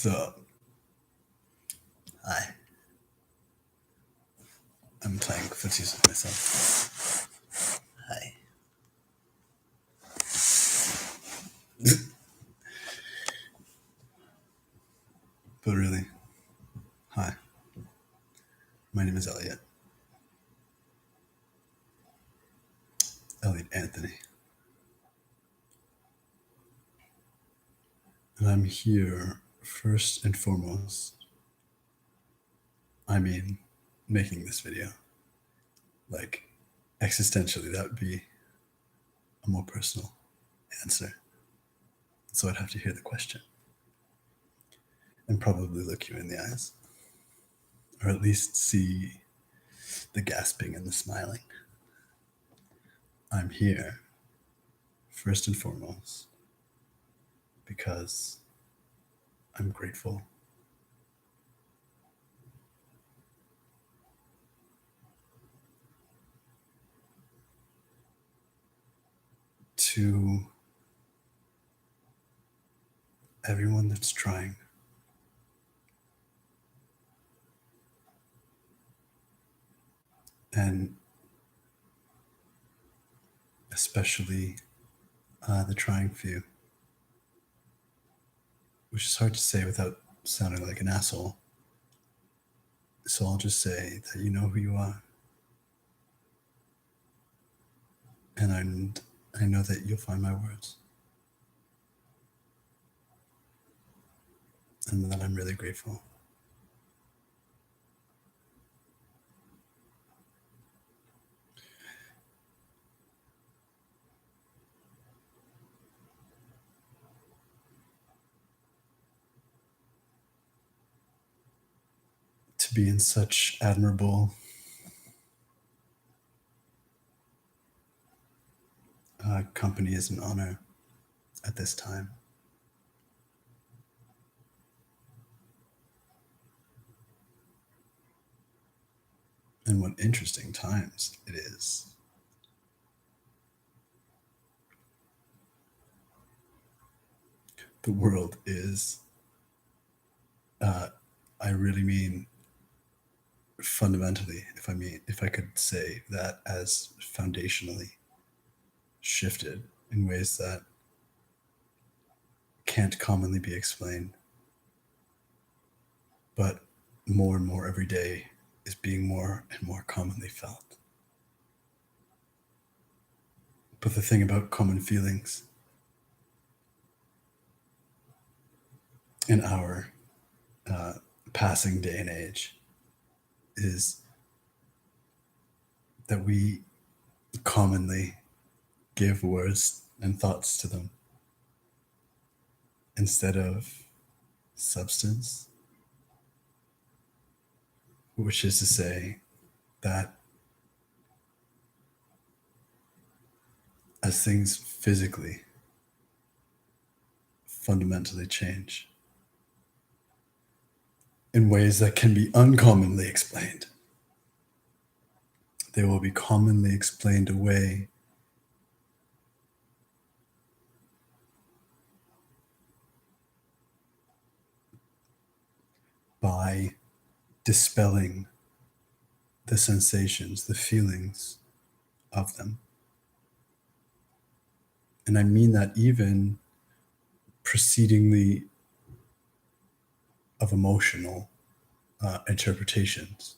So, hi. I'm playing footsies with myself. Hi. But really, hi. My name is Elliot. Elliot Anthony. And I'm here first and foremost. I mean, making this video. Like, existentially, that would be a more personal answer. So I'd have to hear the question and probably look you in the eyes, or at least see the gasping and the smiling. I'm here first and foremost because I'm grateful to everyone that's trying. And especially the trying few, which is hard to say without sounding like an asshole. So I'll just say that you know who you are. And I know that you'll find my words. And that I'm really grateful. To be in such admirable company is an honor at this time. And what interesting times it is. The world is, I really mean fundamentally, if I could say that, as foundationally shifted in ways that can't commonly be explained, but more and more every day is being more and more commonly felt. But the thing about common feelings in our passing day and age is that we commonly give words and thoughts to them instead of substance, which is to say that as things physically fundamentally change in ways that can be uncommonly explained, they will be commonly explained away by dispelling the sensations, the feelings of them. And I mean that even precedingly of emotional interpretations.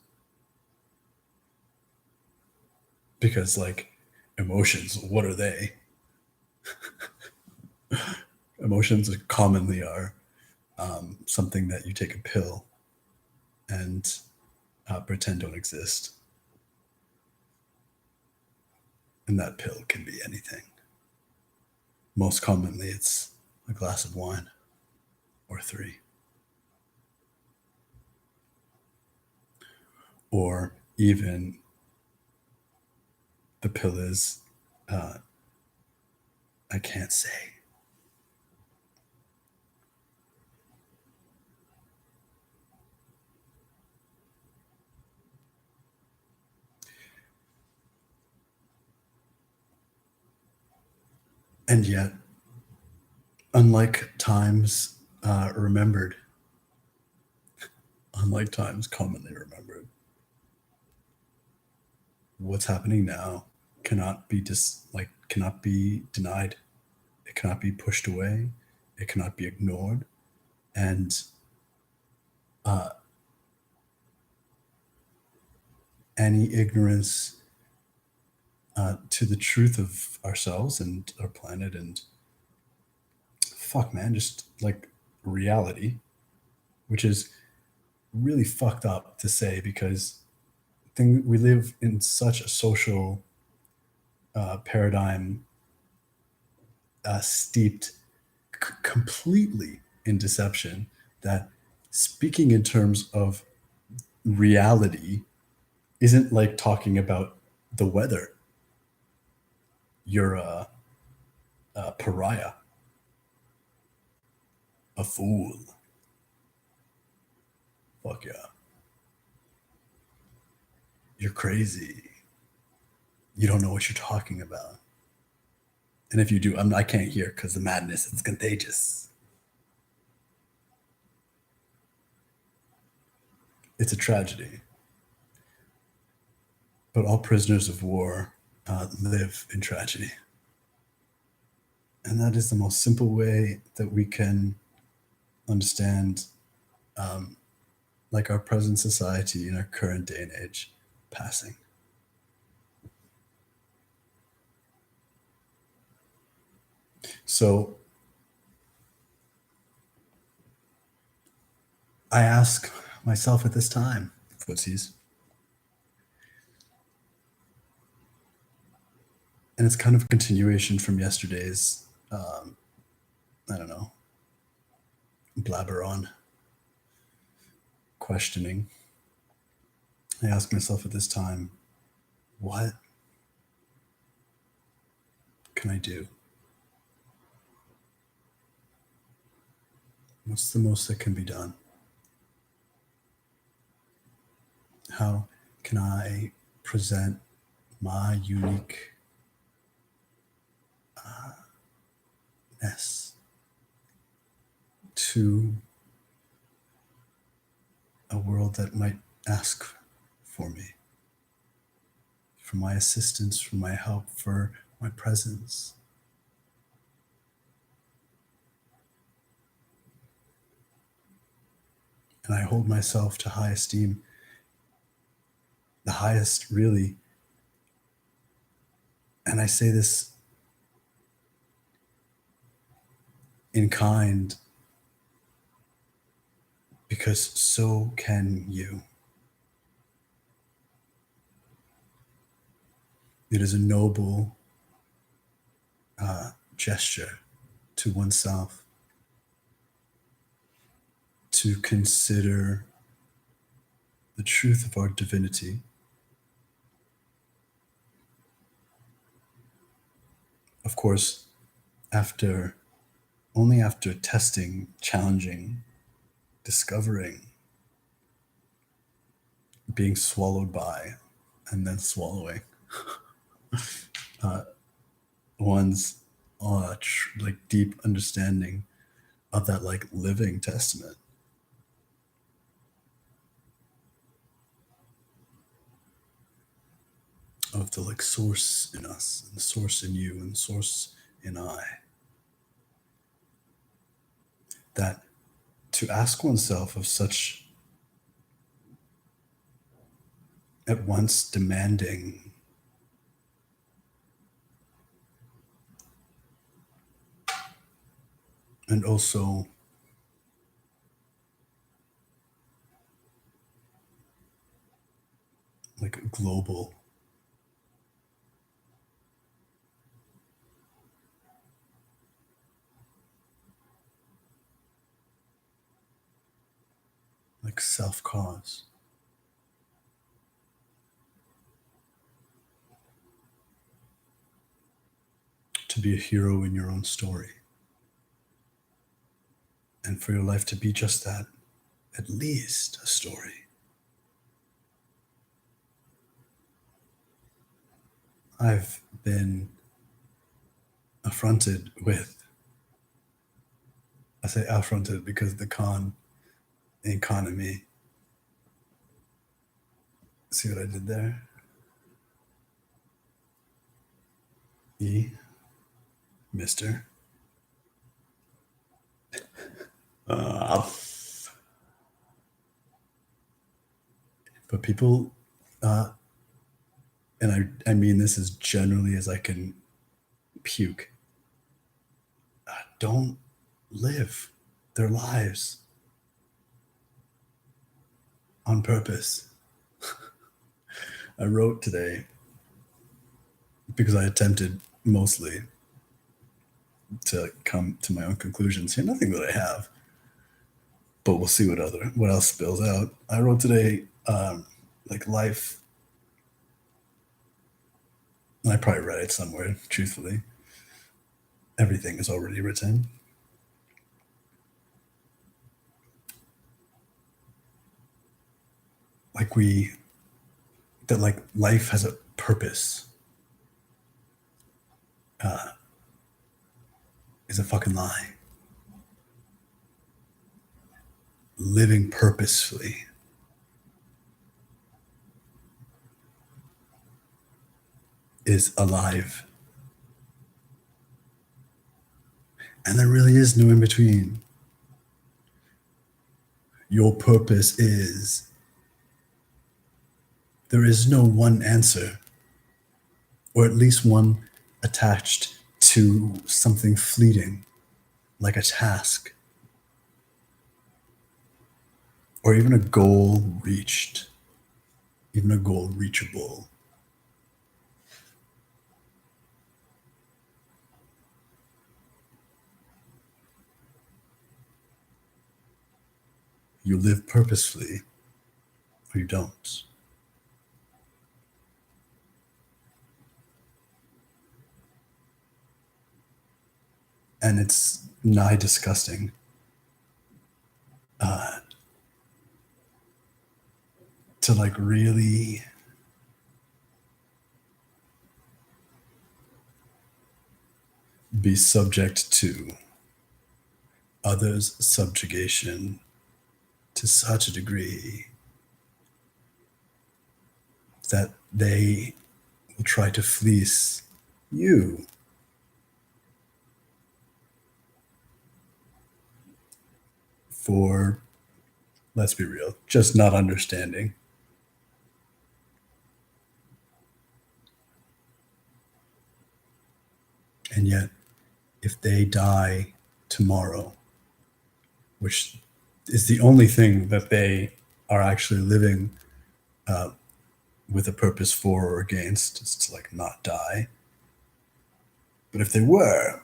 Because, like, emotions, what are they? Emotions commonly are something that you take a pill and pretend don't exist. And that pill can be anything. Most commonly, it's a glass of wine or 3. Or even the pill is, I can't say. And yet, unlike times remembered unlike times commonly remembered. What's happening now cannot be cannot be denied. It cannot be pushed away. It cannot be ignored. And uh, any ignorance to the truth of ourselves and our planet and fuck, man, just like reality, which is really fucked up to say because we live in such a social paradigm steeped completely in deception that speaking in terms of reality isn't like talking about the weather. You're a pariah, a fool. Fuck yeah. You're crazy. You don't know what you're talking about. And if you do, I can't hear because the madness, it's contagious. It's a tragedy. But all prisoners of war live in tragedy. And that is the most simple way that we can understand like our present society in our current day and age passing. So I ask myself at this time, footsies, and it's kind of a continuation from yesterday's, I don't know, blabber on questioning. I ask myself at this time, what can I do? What's the most that can be done? How can I present my uniqueness to a world that might ask for me, for my assistance, for my help, for my presence? And I hold myself to high esteem, the highest, really. And I say this in kind because so can you. It is a noble gesture to oneself to consider the truth of our divinity. Of course, only after testing, challenging, discovering, being swallowed by, and then swallowing one's like deep understanding of that like living testament of the like source in us and the source in you and the source in I. That to ask oneself of such at once demanding and also like global like self-cause. To be a hero in your own story. And for your life to be just that, at least a story. I've been affronted with, I say affronted because the economy See what I did there? E, Mister. Uh, but people, uh, and I mean this as generally as I can puke, don't live their lives on purpose. I wrote today because I attempted mostly to come to my own conclusions here. Nothing that I have, but we'll see what else spills out. I wrote today, like life, and I probably read it somewhere. Truthfully, everything is already written. Like that, like life has a purpose. Is a fucking lie. Living purposefully is alive. And there really is no in between. Your purpose is, there is no one answer, or at least one attached to something fleeting, like a task, or even a goal reached, even a goal reachable. You live purposefully, or you don't. And it's nigh disgusting. To like really be subject to others' subjugation to such a degree that they will try to fleece you for, let's be real, just not understanding. And yet, if they die tomorrow, which is the only thing that they are actually living with a purpose for or against, is to like not die. But if they were,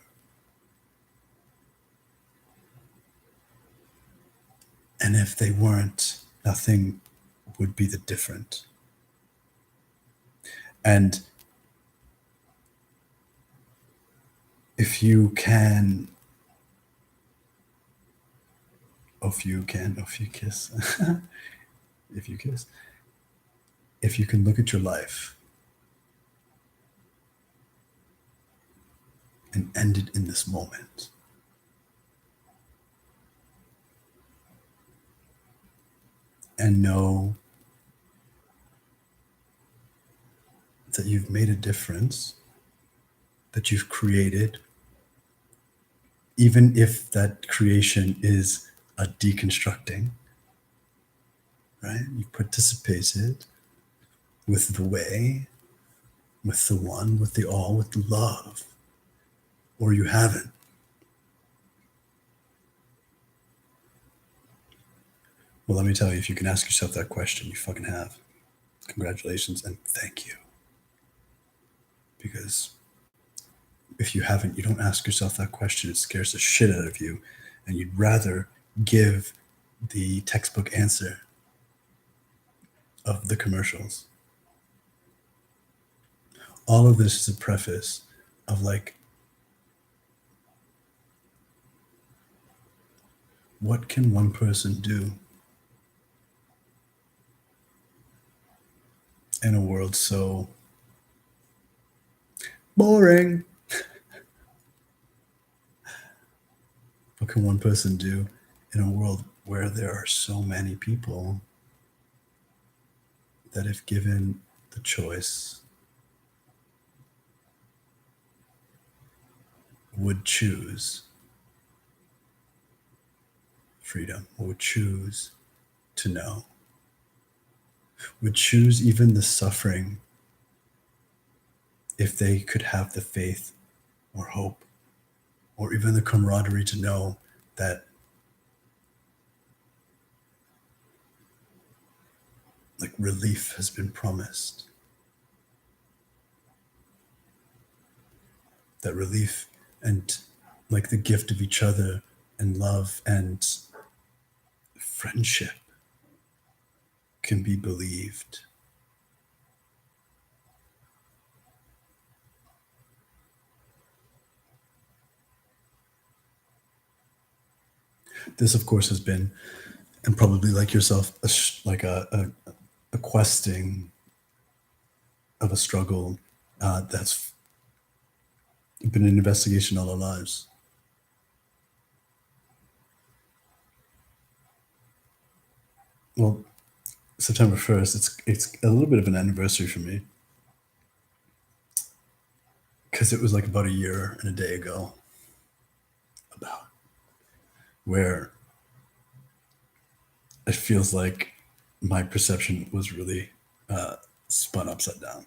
and if they weren't, nothing would be the different. And if you can, if you kiss, if you kiss, if you can look at your life and end it in this moment, and know that you've made a difference, that you've created, even if that creation is a deconstructing, right? You participated with the way, with the one, with the all, with the love, or you haven't. Well, let me tell you, if you can ask yourself that question, you fucking have. Congratulations and thank you. Because if you haven't, you don't ask yourself that question, it scares the shit out of you. And you'd rather give the textbook answer of the commercials. All of this is a preface of like, what can one person do in a world so boring? What can one person do in a world where there are so many people that if given the choice, would choose freedom, would choose to know, would choose even the suffering if they could have the faith or hope or even the camaraderie to know that like relief has been promised, that relief and like the gift of each other and love and friendship can be believed. This, of course, has been, and probably like yourself, a questing of a struggle that's been an investigation all our lives. Well, September 1st, it's a little bit of an anniversary for me because it was like about a year and a day ago, about where it feels like my perception was really spun upside down.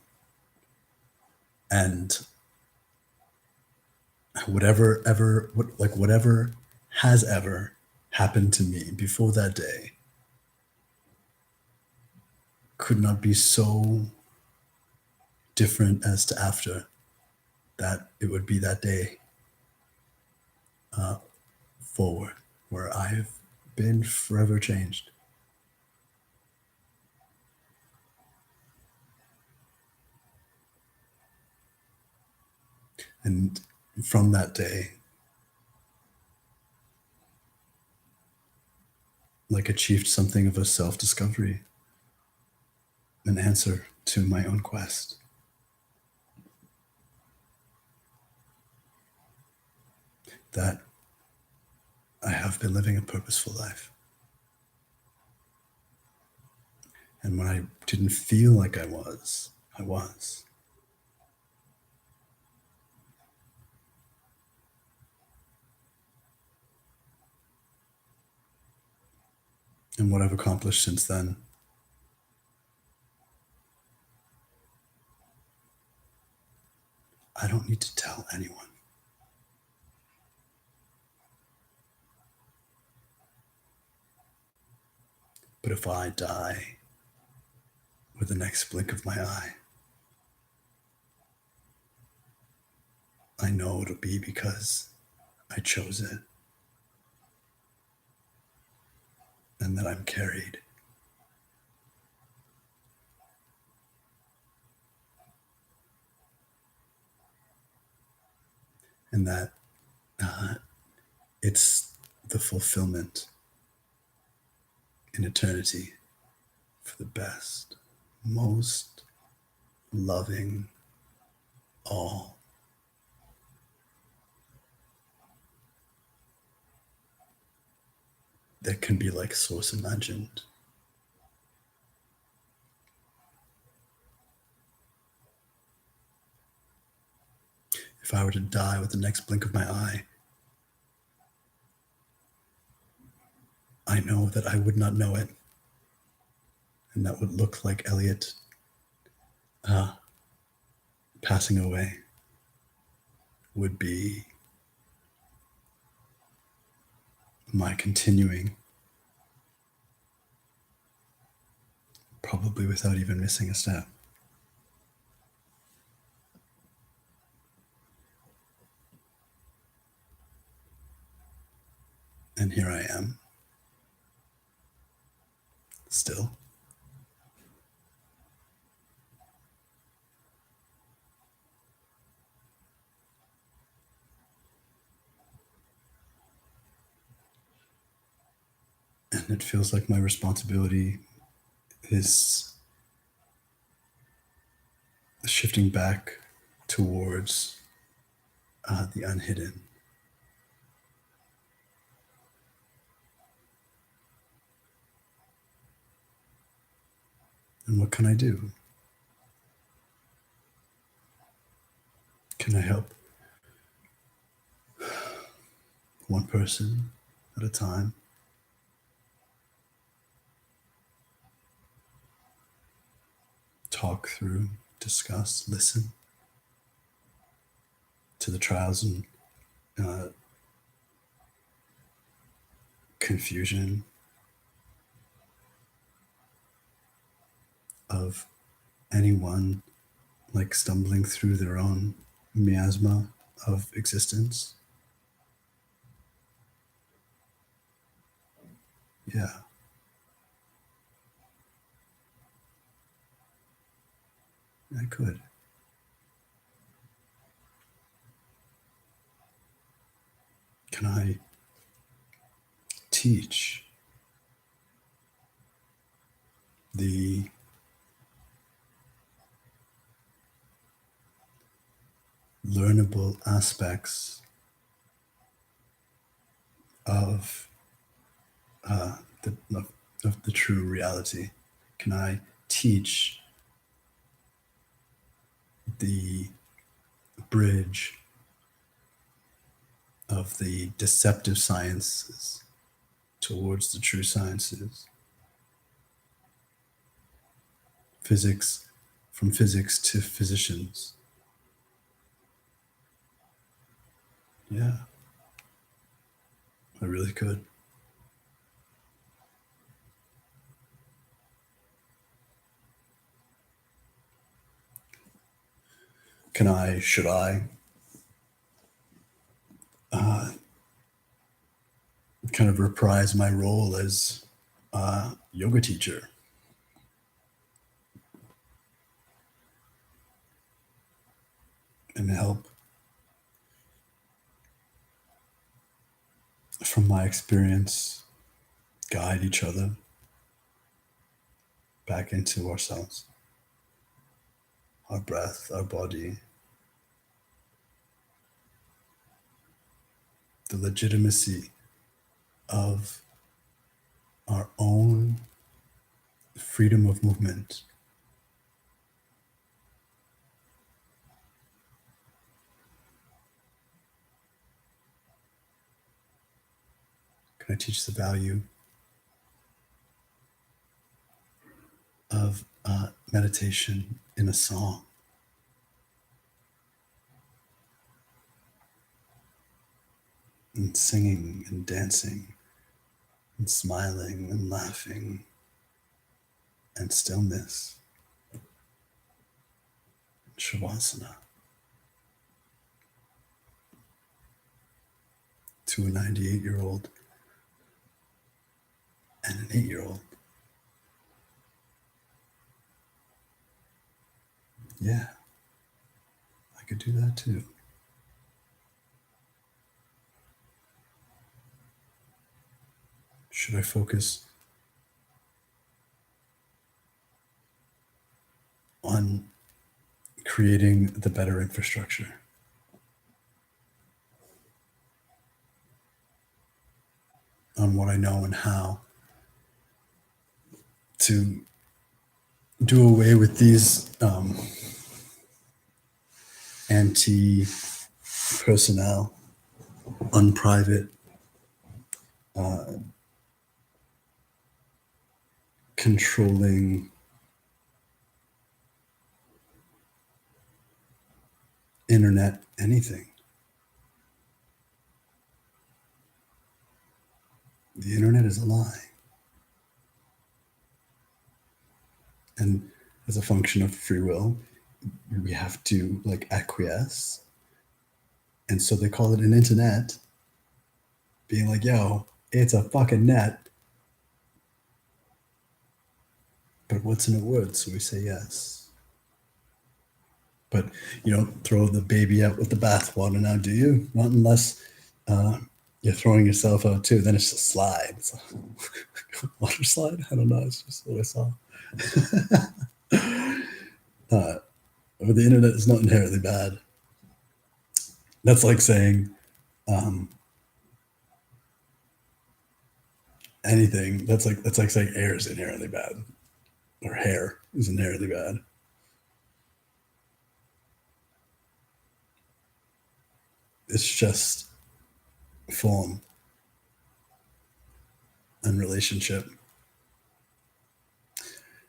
And whatever has ever happened to me before that day could not be so different as to after that. It would be that day forward where I've been forever changed. And from that day, like achieved something of a self-discovery, an answer to my own quest. That I have been living a purposeful life. And when I didn't feel like I was, I was. And what I've accomplished since then, I don't need to tell anyone. But if I die with the next blink of my eye, I know it'll be because I chose it and that I'm carried. And that it's the fulfillment in eternity for the best, most loving all. That can be like source imagined. If I were to die with the next blink of my eye, I know that I would not know it. And that would look like Elliot passing away would be my continuing, probably without even missing a step. And here I am, still. And it feels like my responsibility is shifting back towards the unhidden. And what can I do? Can I help one person at a time? Talk through, discuss, listen to the trials and uh, confusion of anyone like stumbling through their own miasma of existence. Yeah, I could. Can I teach the learnable aspects of of the true reality? Can I teach the bridge of the deceptive sciences towards the true sciences? Physics, from physics to physicians. Yeah, I really could. Should I uh, kind of reprise my role as a yoga teacher and help from my experience guide each other back into ourselves, our breath, our body, the legitimacy of our own freedom of movement. Can I teach the value of meditation in a song? And singing and dancing and smiling and laughing and stillness, shavasana, to a 98-year-old and an 8-year-old. Yeah, I could do that too. Should I focus on creating the better infrastructure, on what I know and how to do away with these anti-personnel, unprivate, controlling internet anything? The internet is a lie. And as a function of free will, we have to like acquiesce. And so they call it an internet, being like, yo, it's a fucking net. But what's in a word? So we say yes. But you don't throw the baby out with the bathwater now, do you? Not unless you're throwing yourself out too. Then it's a slide. It's a water slide? I don't know. It's just what I saw. But the internet is not inherently bad. That's like saying anything. That's like saying air is inherently bad, or hair is inherently bad. It's just form and relationship.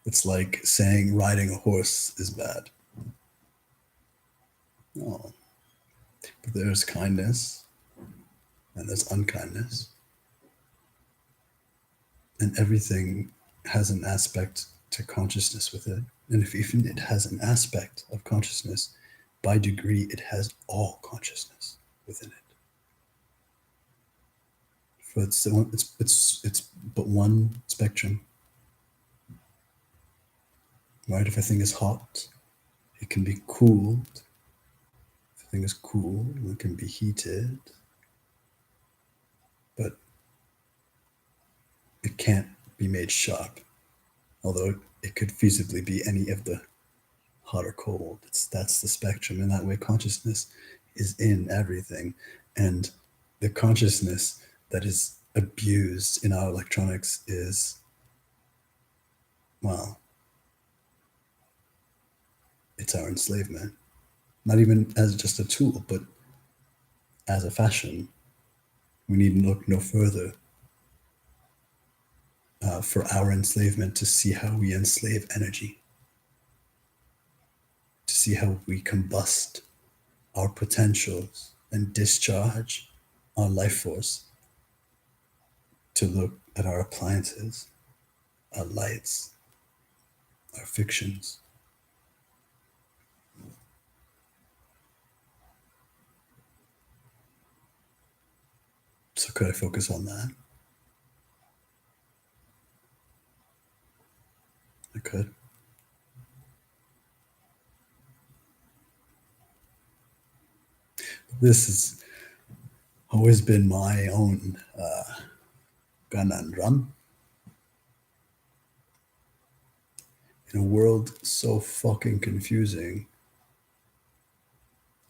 It's like saying riding a horse is bad. No, but there's kindness and there's unkindness, and everything has an aspect to consciousness with it. And if even it has an aspect of consciousness, by degree, it has all consciousness within it. For it's but one spectrum, right? If a thing is hot, it can be cooled. If a thing is cool, it can be heated, but it can't be made sharp. Although it could feasibly be any of the hot or cold. That's the spectrum. In that way, consciousness is in everything, and the consciousness that is abused in our electronics is, well, it's our enslavement. Not even as just a tool, but as a fashion. We need to look no further for our enslavement to see how we enslave energy, to see how we combust our potentials and discharge our life force, to look at our appliances, our lights, our fictions. So could I focus on that? I could. This has always been my own conundrum. In a world so fucking confusing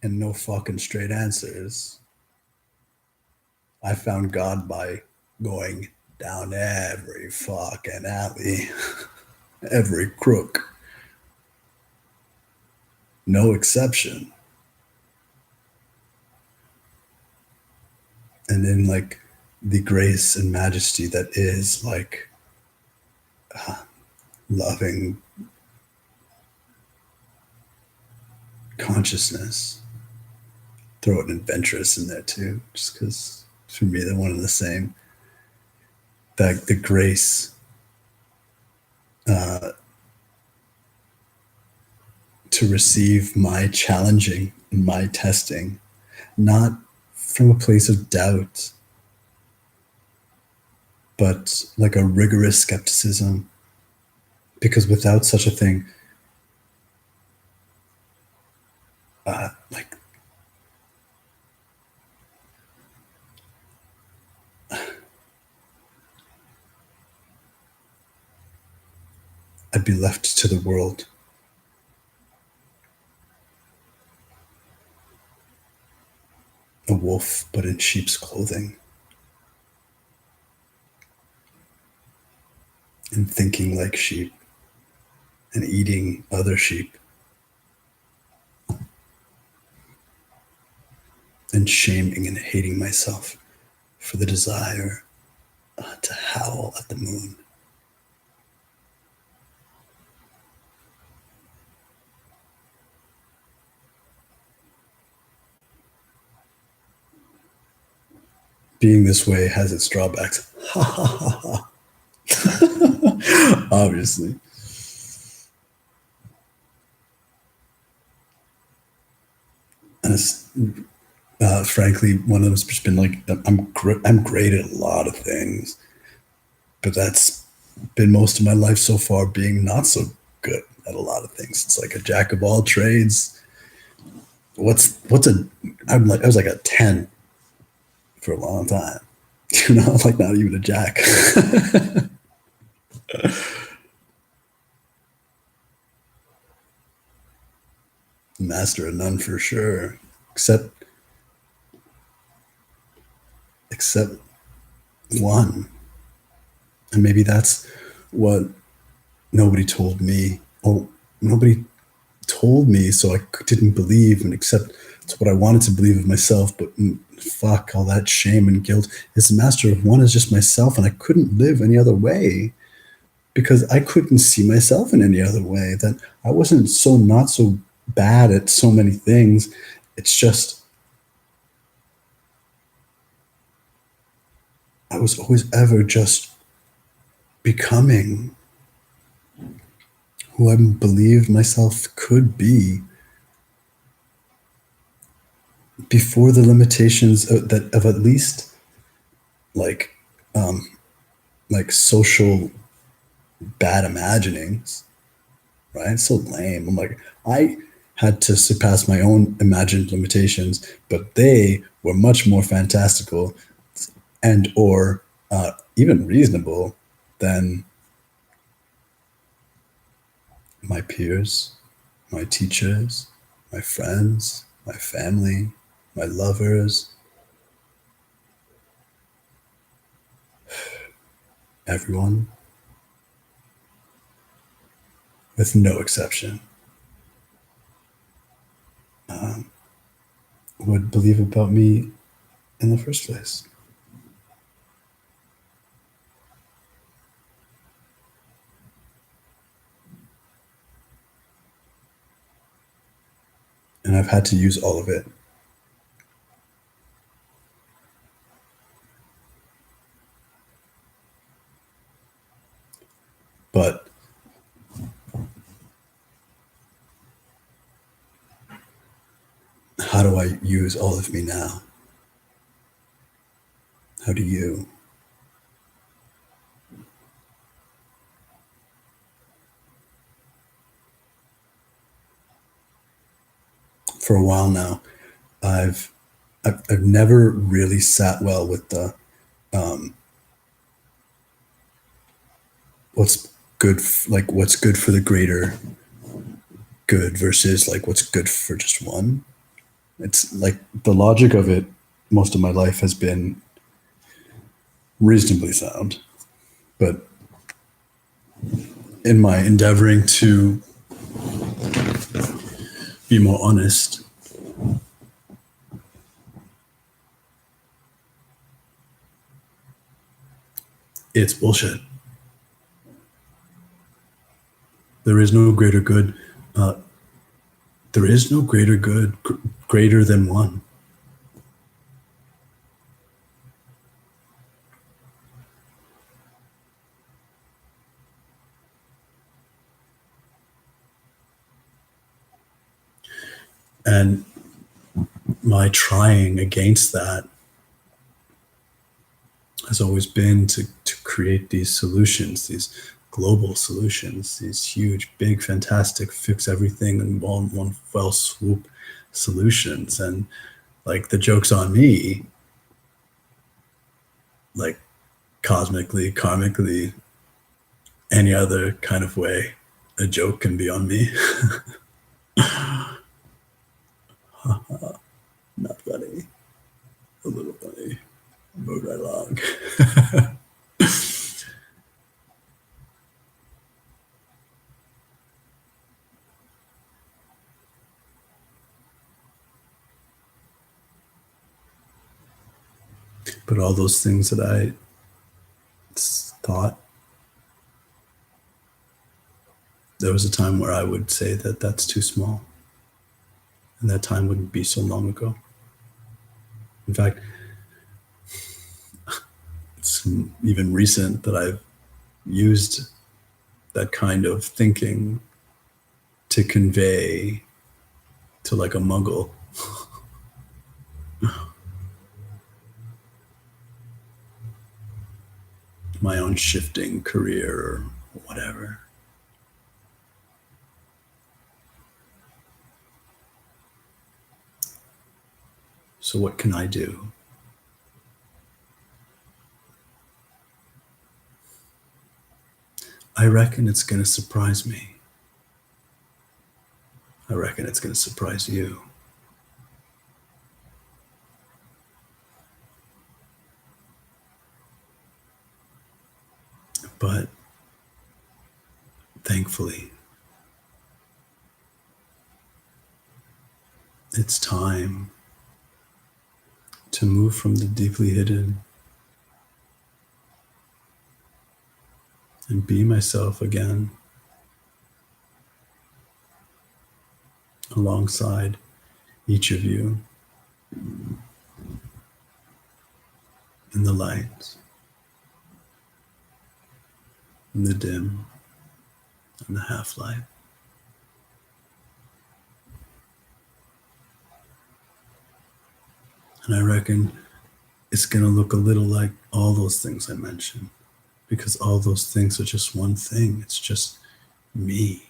and no fucking straight answers, I found God by going down every fucking alley, every crook, no exception. And in like the grace and majesty that is like loving consciousness, throw an adventurous in there too, just because for me they're one and the same. That the grace to receive my challenging and my testing, not from a place of doubt, but like a rigorous skepticism. Because without such a thing, like I'd be left to the world. A wolf, but in sheep's clothing, and thinking like sheep, and eating other sheep, and shaming and hating myself for the desire to howl at the moon. Being this way has its drawbacks. Obviously. And it's, frankly, one of them's just been like, I'm great at a lot of things, but that's been most of my life so far being not so good at a lot of things. It's like a jack of all trades. I was like a 10 for a long time. You know, like not even a jack. Master of none for sure. Except one. And maybe that's what nobody told me, or nobody told me, so I didn't believe and accept it's what I wanted to believe of myself. But fuck all that shame and guilt. As the master of one is just myself, and I couldn't live any other way because I couldn't see myself in any other way. That I wasn't so not so bad at so many things. It's just I was always ever just becoming who I believed myself could be before the limitations of at least like um, like social bad imaginings, right? It's so lame. I'm like, I had to surpass my own imagined limitations, but they were much more fantastical and or even reasonable than my peers, my teachers, my friends, my family, my lovers, everyone, with no exception, would believe about me in the first place. And I've had to use all of it. But how do I use all of me now? How do you? For a while now, I've I've never really sat well with the what's good like what's good for the greater good versus like what's good for just one. It's like the logic of it most of my life has been reasonably sound, but in my endeavoring to be more honest, it's bullshit. There is no greater good. Uh, there is no greater good greater than one. And my trying against that has always been to create these solutions, these global solutions, these huge, big, fantastic, fix everything in one fell swoop solutions. And like the joke's on me, like cosmically, karmically, any other kind of way, a joke can be on me. Not funny, a little funny. Move right along. But all those things that I thought, there was a time where I would say that that's too small, and that time wouldn't be so long ago. In fact, it's even recent that I've used that kind of thinking to convey to like a muggle my own shifting career or whatever. So, what can I do? I reckon it's going to surprise me. I reckon it's going to surprise you. But it's time to move from the deeply hidden and be myself again alongside each of you in the light, in the dim, and the half-light. And I reckon it's going to look a little like all those things I mentioned, because all those things are just one thing. It's just me.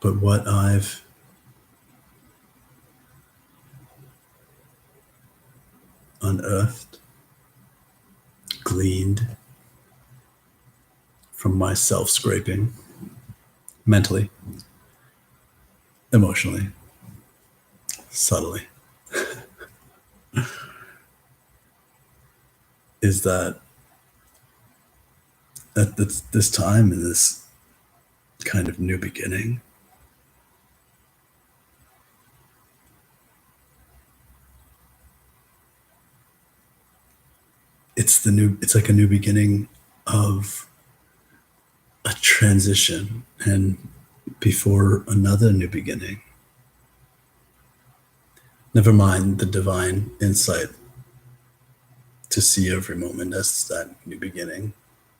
But what I've unearthed, gleaned from my self-scraping, mentally, emotionally, subtly, is that at this time, in this kind of new beginning, it's like a new beginning of a transition, and before another new beginning. Never mind the divine insight to see every moment as that new beginning,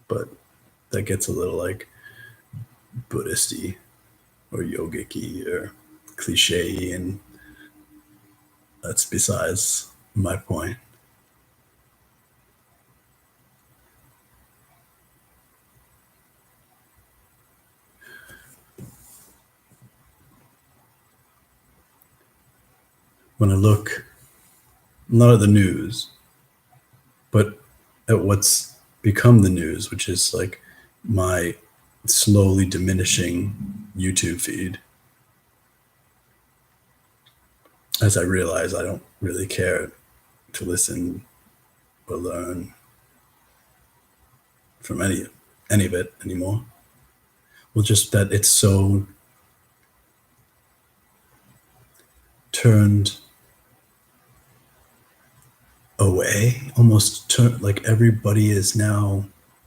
but that gets a little like Buddhisty or yogic-y or cliche, and that's besides my point. When I look not at the news, but at what's become the news, which is like my slowly diminishing YouTube feed, as I realize I don't really care to listen or learn from any of it anymore. Well, just that it's so turned away, almost turned like everybody is now,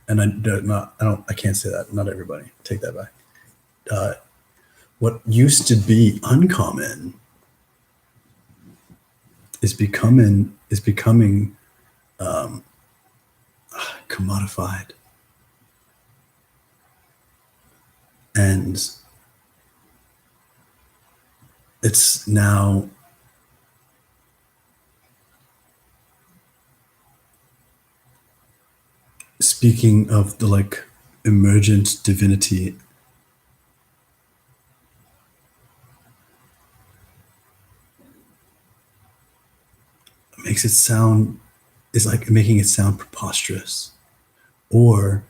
and I can't say that. Not everybody. Take that back. What used to be uncommon is becoming commodified, and it's now speaking of the like emergent divinity. Makes it sound is like making it sound preposterous, or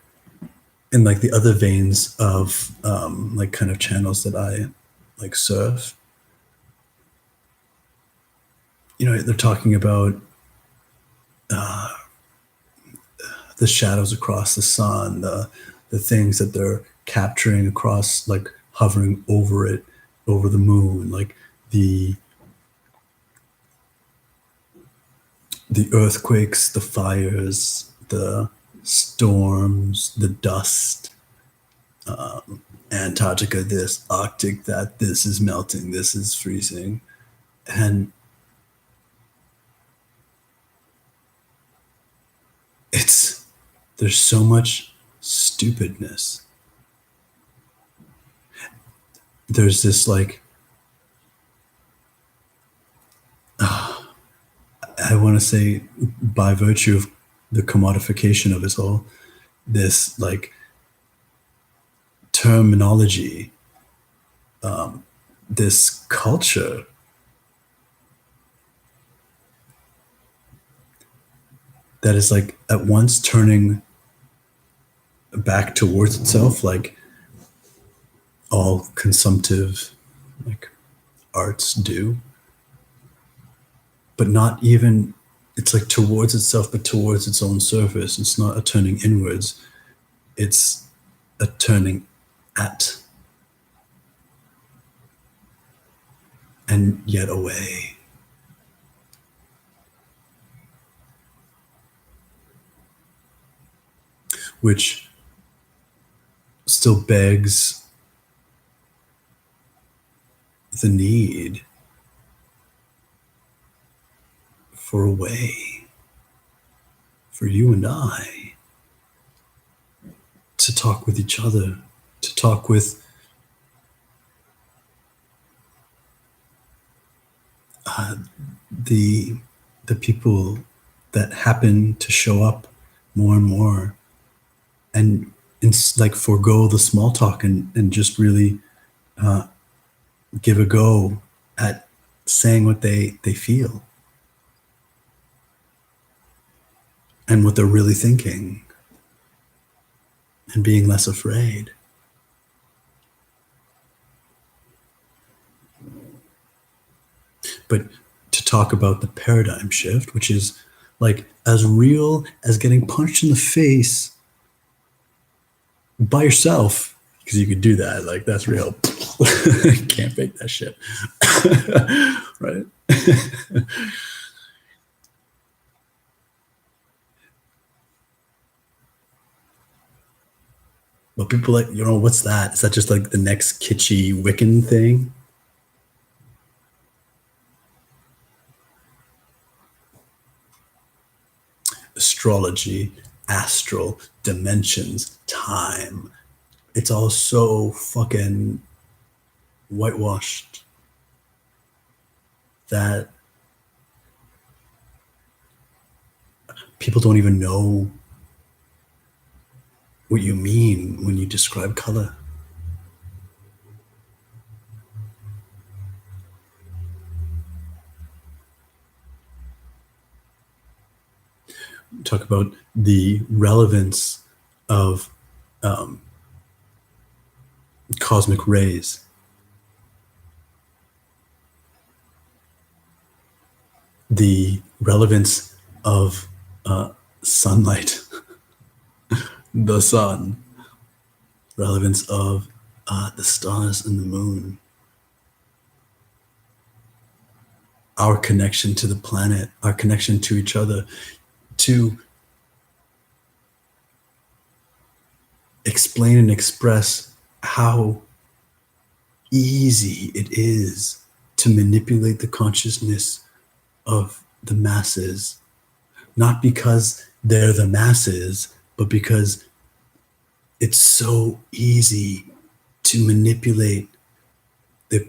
in like the other veins of like kind of channels that I like surf. You know, they're talking about the shadows across the sun, the things that they're capturing across, like hovering over it, over the moon, like the earthquakes, the fires, the storms, the dust, Antarctica this, Arctic that, this is melting, this is freezing. And there's so much stupidness. There's this like, I want to say, by virtue of the commodification of it all, this like terminology, this culture that is like at once turning back towards itself, like all consumptive like arts do, but not even, it's like towards itself, but towards its own surface. It's not a turning inwards, it's a turning at and yet away. Which still begs the need for a way for you and I to talk with each other, to talk with the people that happen to show up more and more, and like forego the small talk and just really give a go at saying what they feel and what they're really thinking, and being less afraid. But to talk about the paradigm shift, which is like as real as getting punched in the face by yourself, because you could do that, like that's real. Can't fake that shit. Right? But people like, what's that? Is that just like the next kitschy Wiccan thing? Astrology, astral, dimensions, time. It's all so fucking whitewashed that people don't even know what you mean when you describe color. Talk about the relevance of cosmic rays. The relevance of sunlight, the sun, relevance of the stars and the moon, our connection to the planet, our connection to each other, to explain and express how easy it is to manipulate the consciousness of the masses, not because they're the masses, but because it's so easy to manipulate the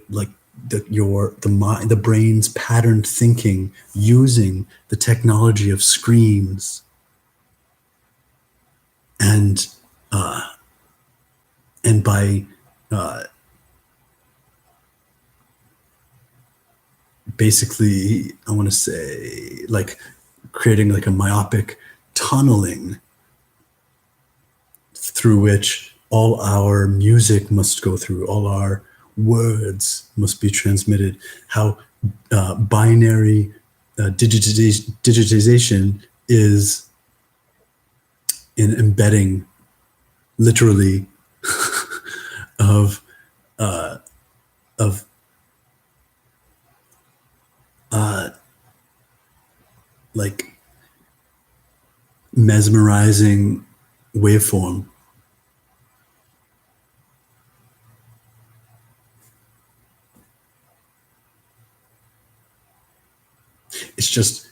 mind, the brain's patterned thinking using the technology of screens and by basically, I want to say, like creating like a myopic tunneling through which all our music must go through, all our words must be transmitted, how binary digitization is in embedding literally of like mesmerizing waveform. It's just,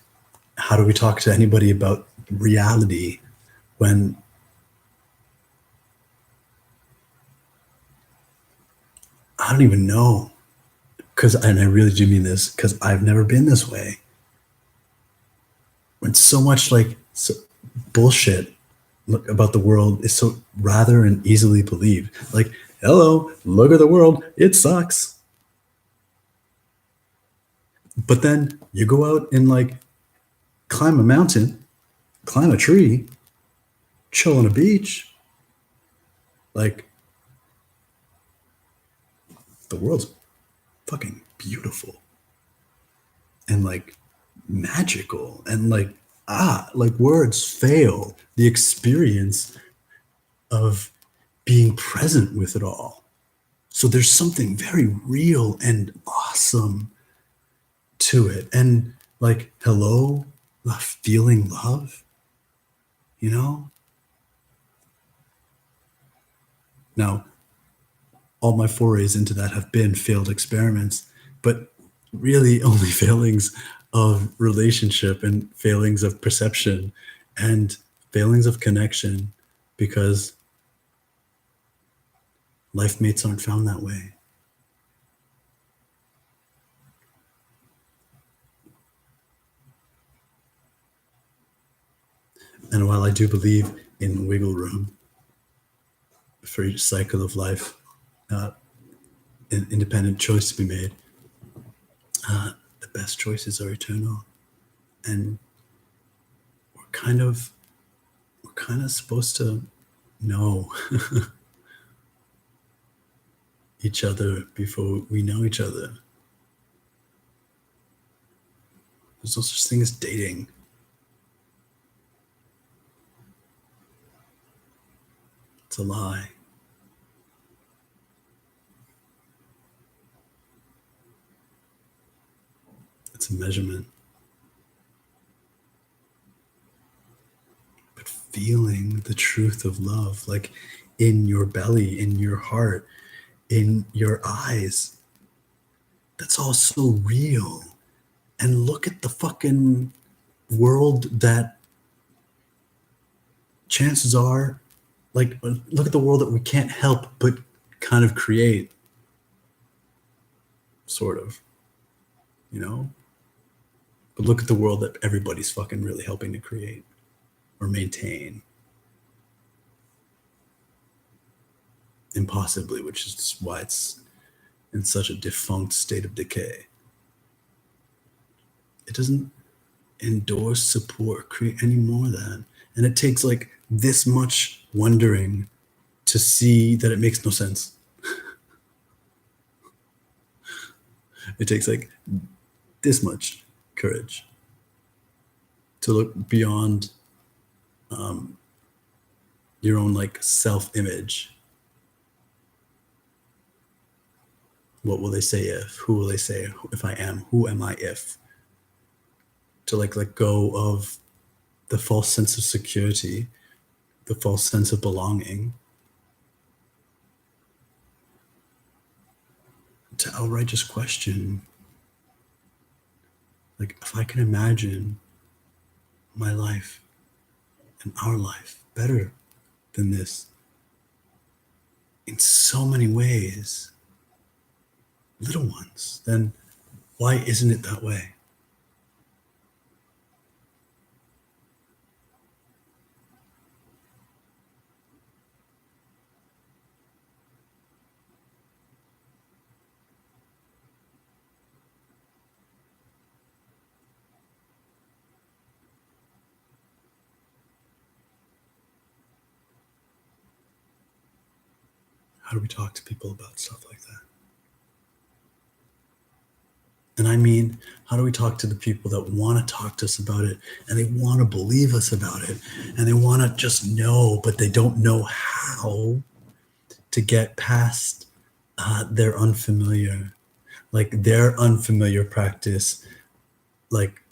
how do we talk to anybody about reality when I don't even know? And I really do mean this, because I've never been this way. When so much bullshit about the world is so rather and easily believed. Like, hello, look at the world, it sucks. But then you go out and like climb a mountain, climb a tree, chill on a beach. Like, the world's fucking beautiful and like magical, and like words fail the experience of being present with it all. So there's something very real and awesome to it. And like, hello, feeling love, you know? Now, all my forays into that have been failed experiments, but really only failings of relationship and failings of perception and failings of connection, because life mates aren't found that way. And while I do believe in wiggle room for each cycle of life, an independent choice to be made, the best choices are eternal. And we're kind of supposed to know each other before we know each other. There's no such thing as dating. It's a lie. It's a measurement. But feeling the truth of love, like in your belly, in your heart, in your eyes, that's all so real. And look at the fucking world that chances are, like, look at the world that we can't help but kind of create, sort of, you know? But look at the world that everybody's fucking really helping to create or maintain. Impossibly, which is why it's in such a defunct state of decay. It doesn't endorse, support, create any more of that. And it takes like this much wondering to see that it makes no sense. It takes like this much courage to look beyond your own like self-image. What will they say if? Who will they say if I am? Who am I if? To like let go of the false sense of security, the false sense of belonging, to outright just question, like, if I can imagine my life and our life better than this in so many ways, little ones, then why isn't it that way? How do we talk to people about stuff like that? And I mean, how do we talk to the people that want to talk to us about it and they want to believe us about it and they want to just know, but they don't know how to get past their unfamiliar, like their unfamiliar practice, like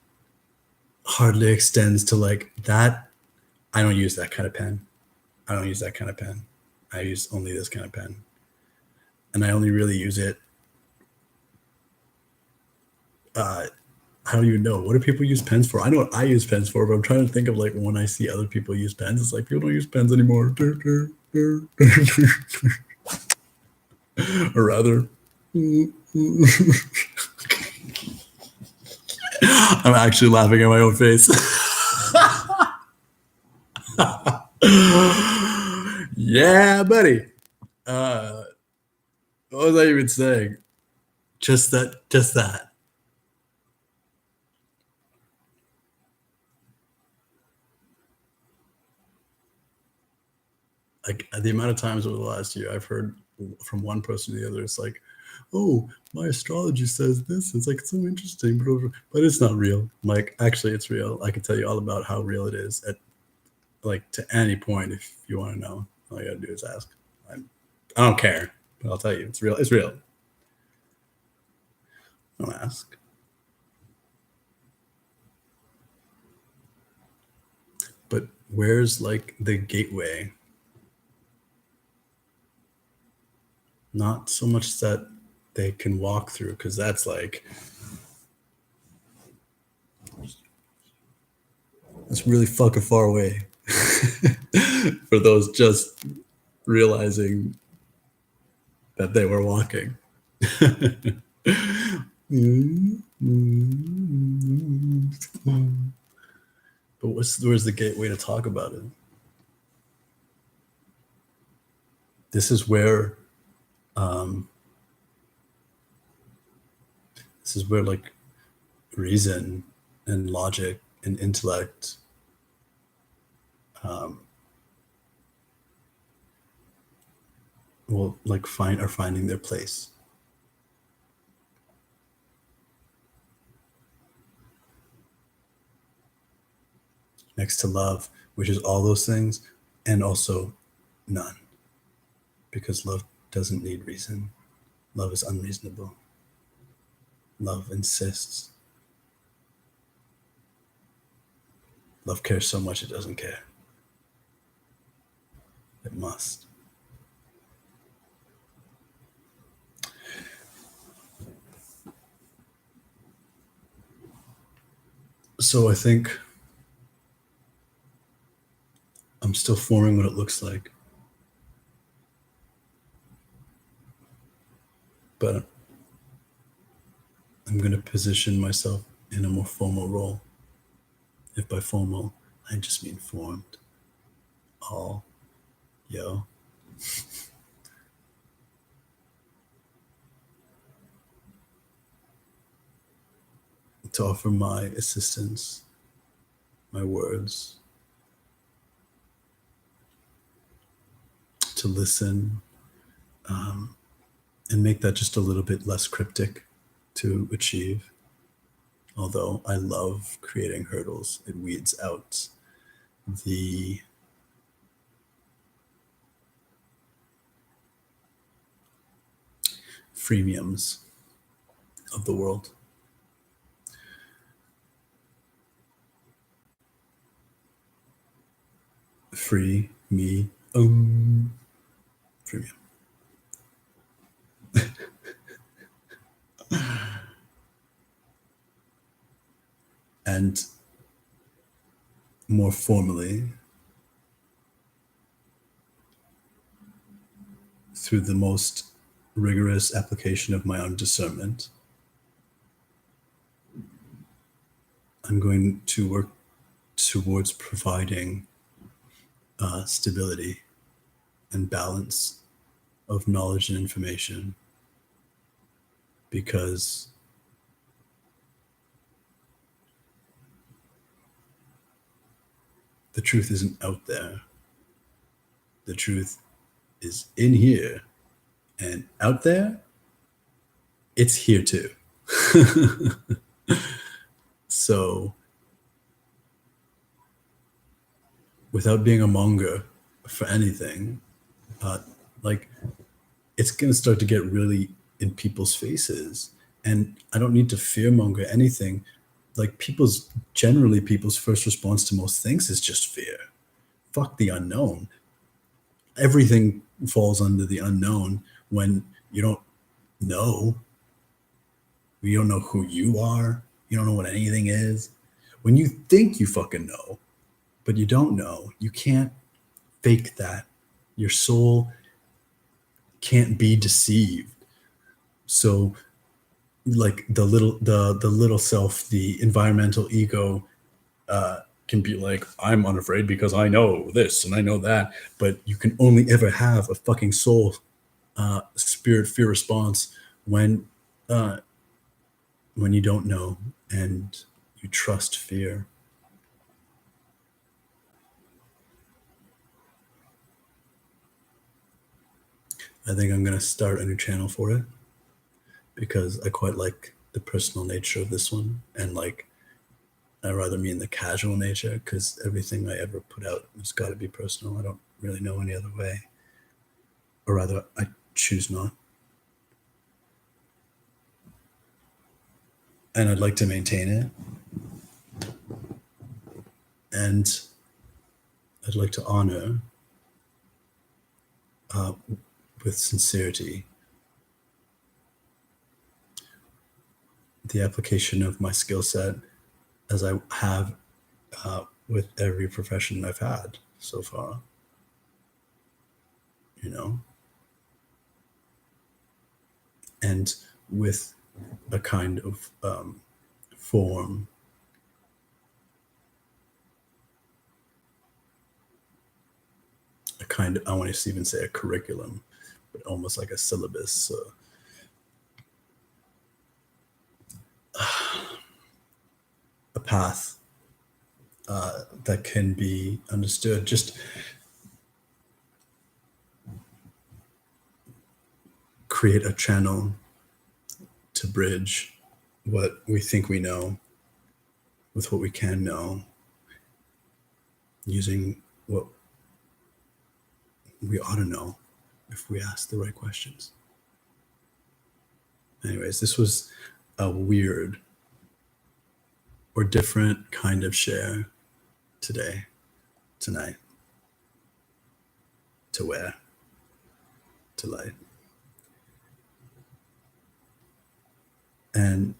hardly extends to like that. I don't use that kind of pen. I don't use that kind of pen. I use only this kind of pen. And I only really use it. I don't even know. What do people use pens for? I know what I use pens for, but I'm trying to think of like when I see other people use pens, it's like people don't use pens anymore. Or rather, I'm actually laughing at my own face. Yeah, buddy. What was I even saying? Just that. Like the amount of times over the last year I've heard from one person to the other, it's like, oh, my astrology says this. It's like, it's so interesting, but it's not real. I'm like, actually, it's real. I can tell you all about how real it is at like to any point if you want to know. All you gotta do is ask. I don't care, but I'll tell you, it's real. It's real. Don't ask. But where's like the gateway? Not so much that they can walk through, because that's like, that's really fucking far away for those just realizing that they were walking. But where's the gateway to talk about it? This is where like reason and logic and intellect will like are finding their place. Next to love, which is all those things, and also none. Because love doesn't need reason. Love is unreasonable. Love insists. Love cares so much it doesn't care. It must. So I think I'm still forming what it looks like. But I'm going to position myself in a more formal role. If by formal, I just mean formed. All, yo. To offer my assistance, my words, to listen, and make that just a little bit less cryptic to achieve. Although I love creating hurdles, it weeds out the freemiums of the world. Free me, freemium. And more formally, through the most rigorous application of my own discernment, I'm going to work towards providing stability and balance of knowledge and information, because the truth isn't out there. The truth is in here, and out there, it's here too. So, without being a monger for anything, like, it's going to start to get really in people's faces. And I don't need to fearmonger anything. Like, people's first response to most things is just fear. Fuck the unknown. Everything falls under the unknown when you don't know. You don't know who you are. You don't know what anything is. When you think you fucking know, but you don't know, you can't fake that. Your soul can't be deceived. So, like, the little self, the environmental ego, can be like, I'm unafraid because I know this and I know that. But you can only ever have a fucking soul, spirit, fear response when you don't know and you trust fear. I think I'm going to start a new channel for it because I quite like the personal nature of this one. And like, I rather mean the casual nature, because everything I ever put out has got to be personal. I don't really know any other way. or rather, I choose not. And I'd like to maintain it. And I'd like to honor with sincerity the application of my skill set as I have with every profession I've had so far. You know, and with a kind of form, a kind of, I want to even say a curriculum, but almost like a syllabus, a path that can be understood. Just create a channel to bridge what we think we know with what we can know, using what we ought to know if we ask the right questions. Anyways, this was a weird or different kind of share today, tonight, to where, to light. And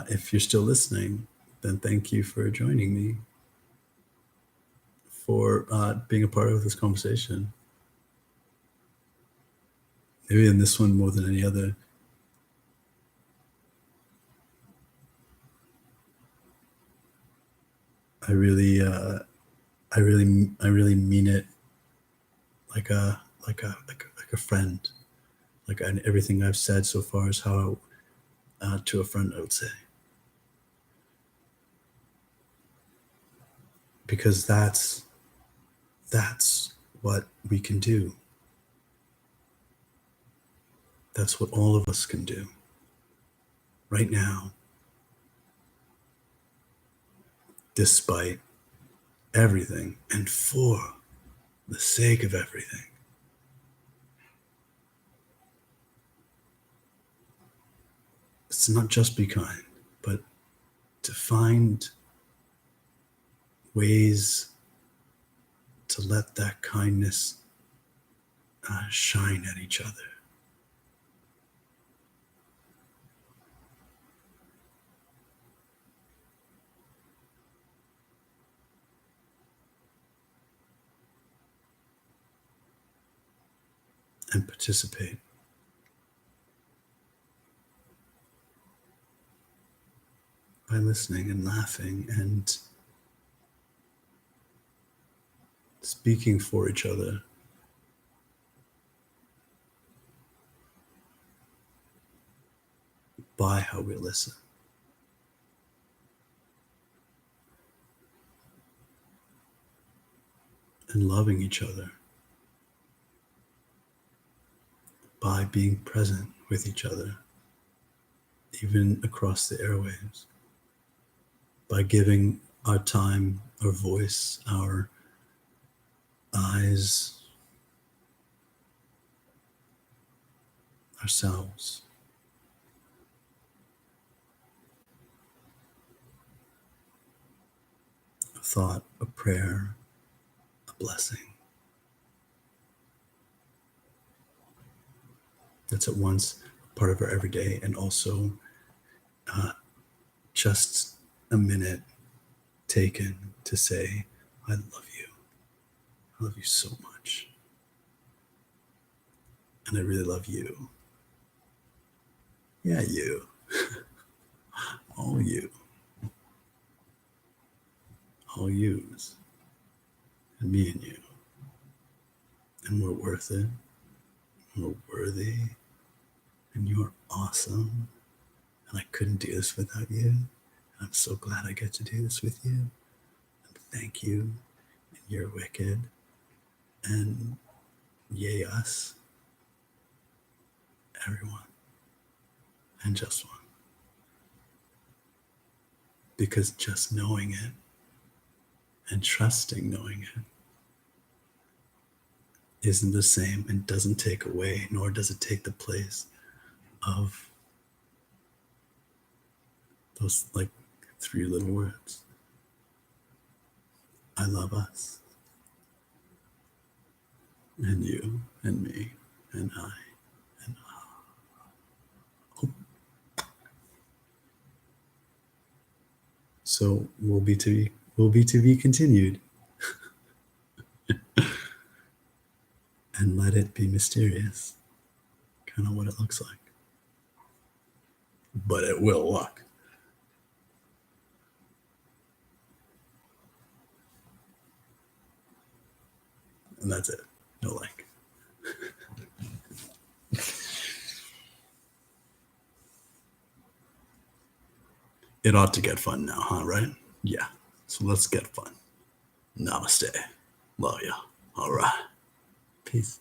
if you're still listening, then thank you for joining me, for being a part of this conversation. Maybe in this one more than any other. I really mean it like a friend. Like everything I've said so far is how to a friend I would say, because that's what we can do. That's what all of us can do right now, despite everything and for the sake of everything. It's not just be kind, but to find ways to let that kindness shine at each other. And participate. By listening and laughing and speaking for each other. By how we listen. And loving each other. By being present with each other, even across the airwaves. By giving our time, our voice, our eyes, ourselves. A thought, a prayer, a blessing. That's at once part of our everyday and also just a minute taken to say, I love you. I love you so much. And I really love you. Yeah, you. All you. All yous. And me and you. And we're worth it. And we're worthy. And you're awesome. And I couldn't do this without you. And I'm so glad I get to do this with you. And thank you. And you're wicked. And yay us. Everyone. And just one. Because just knowing it and trusting knowing it isn't the same and doesn't take away, nor does it take the place of those like 3 little words. I love us. And you, and me, and I, and oh. So we'll be to be continued. And let it be mysterious. Kind of what it looks like. But it will look. And that's it. No like. It ought to get fun now, huh? Right? Yeah. So let's get fun. Namaste. Love ya. All right. Peace.